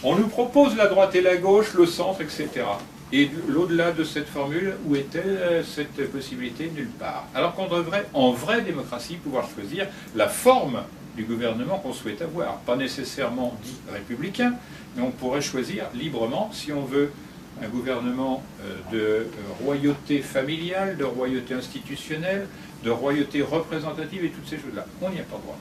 On nous propose la droite et la gauche, le centre, etc. Et l'au-delà de cette formule, où est-elle cette possibilité? Nulle part. Alors qu'on devrait, en vraie démocratie, pouvoir choisir la forme du gouvernement qu'on souhaite avoir. Pas nécessairement dit républicain, mais on pourrait choisir librement si on veut un gouvernement de royauté familiale, de royauté institutionnelle, de royauté représentative et toutes ces choses-là. On n'y a pas droit.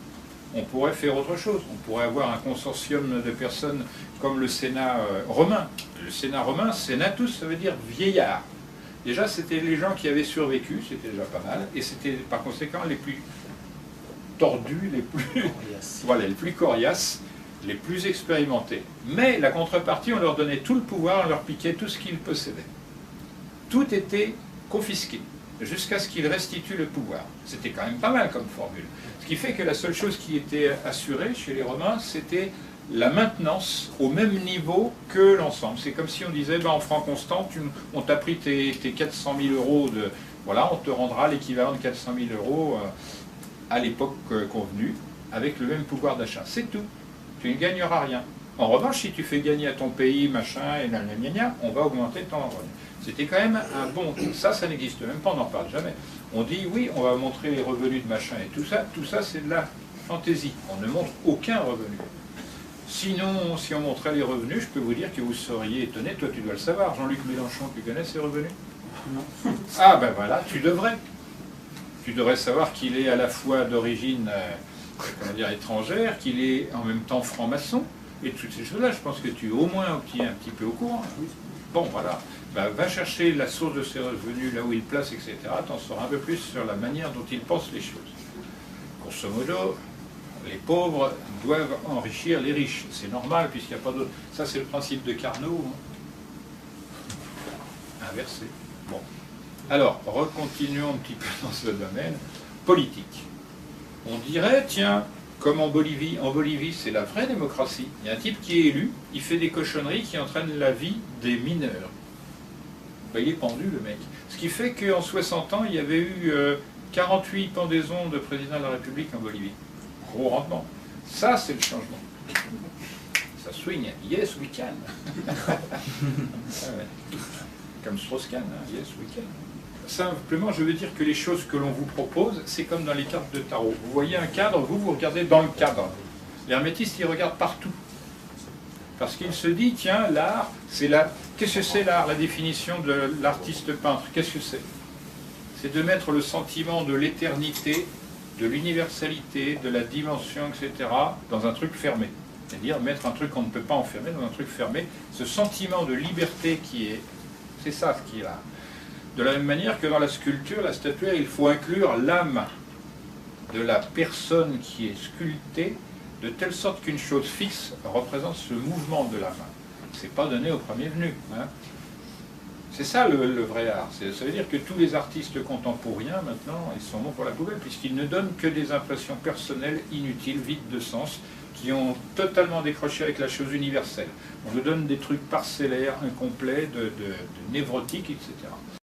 On pourrait faire autre chose. On pourrait avoir un consortium de personnes comme le Sénat romain. Le Sénat romain, sénatus, ça veut dire vieillard. Déjà, c'était les gens qui avaient survécu, c'était déjà pas mal, et c'était par conséquent les plus tordus, les plus, voilà, les plus coriaces, les plus expérimentés. Mais la contrepartie, on leur donnait tout le pouvoir, on leur piquait tout ce qu'ils possédaient. Tout était confisqué, jusqu'à ce qu'ils restituent le pouvoir. C'était quand même pas mal comme formule. Ce qui fait que la seule chose qui était assurée chez les Romains, c'était la maintenance au même niveau que l'ensemble. C'est comme si on disait, ben, en francs constants, on t'a pris tes 400 000 euros, voilà, on te rendra l'équivalent de 400 000 euros à l'époque convenue, avec le même pouvoir d'achat. C'est tout. Tu ne gagneras rien. En revanche, si tu fais gagner à ton pays, machin, et on va augmenter ton revenu. C'était quand même un bon... Ça n'existe même pas, on n'en parle jamais. On dit, oui, on va montrer les revenus de machin et tout ça c'est de la fantaisie. On ne montre aucun revenu. Sinon, si on montrait les revenus, je peux vous dire que vous seriez étonné. Toi, tu dois le savoir. Jean-Luc Mélenchon, tu connais ses revenus? Non. Ah, ben voilà, tu devrais. Tu devrais savoir qu'il est à la fois d'origine étrangère, qu'il est en même temps franc-maçon, et toutes ces choses-là, je pense que tu es au moins un petit peu au courant. Bon, voilà. Ben, va chercher la source de ses revenus, là où il place, etc. T'en sauras un peu plus sur la manière dont il pense les choses. Grosso modo, les pauvres doivent enrichir les riches. C'est normal, puisqu'il n'y a pas d'autre... Ça, c'est le principe de Carnot. Inversé. Bon. Alors, recontinuons un petit peu dans ce domaine politique. On dirait, tiens, comme en Bolivie, c'est la vraie démocratie. Il y a un type qui est élu, il fait des cochonneries qui entraînent la vie des mineurs. Ben, il est pendu, le mec. Ce qui fait qu'en 60 ans, il y avait eu 48 pendaisons de président de la République en Bolivie. Gros rendement. Ça, c'est le changement. Ça swing. Yes, we can. Comme Strauss-Kahn, hein. Yes, we can. Simplement, je veux dire que les choses que l'on vous propose, c'est comme dans les cartes de tarot. Vous voyez un cadre, vous regardez dans le cadre. L'hermétiste, il regarde partout. Parce qu'il se dit, tiens, l'art, c'est la... Qu'est-ce que c'est l'art? La définition de l'artiste peintre, qu'est-ce que c'est? C'est de mettre le sentiment de l'éternité, de l'universalité, de la dimension, etc., dans un truc fermé. C'est-à-dire mettre un truc qu'on ne peut pas enfermer dans un truc fermé. Ce sentiment de liberté qui est... C'est ça ce qui est là. De la même manière que dans la sculpture, la statuaire, il faut inclure l'âme de la personne qui est sculptée, de telle sorte qu'une chose fixe représente ce mouvement de l'âme. C'est pas donné au premier venu. Hein. C'est ça le vrai art. Ça veut dire que tous les artistes contemporains, maintenant, ils sont bons pour la poubelle, puisqu'ils ne donnent que des impressions personnelles, inutiles, vides de sens, qui ont totalement décroché avec la chose universelle. On nous donne des trucs parcellaires, incomplets, de névrotiques, etc.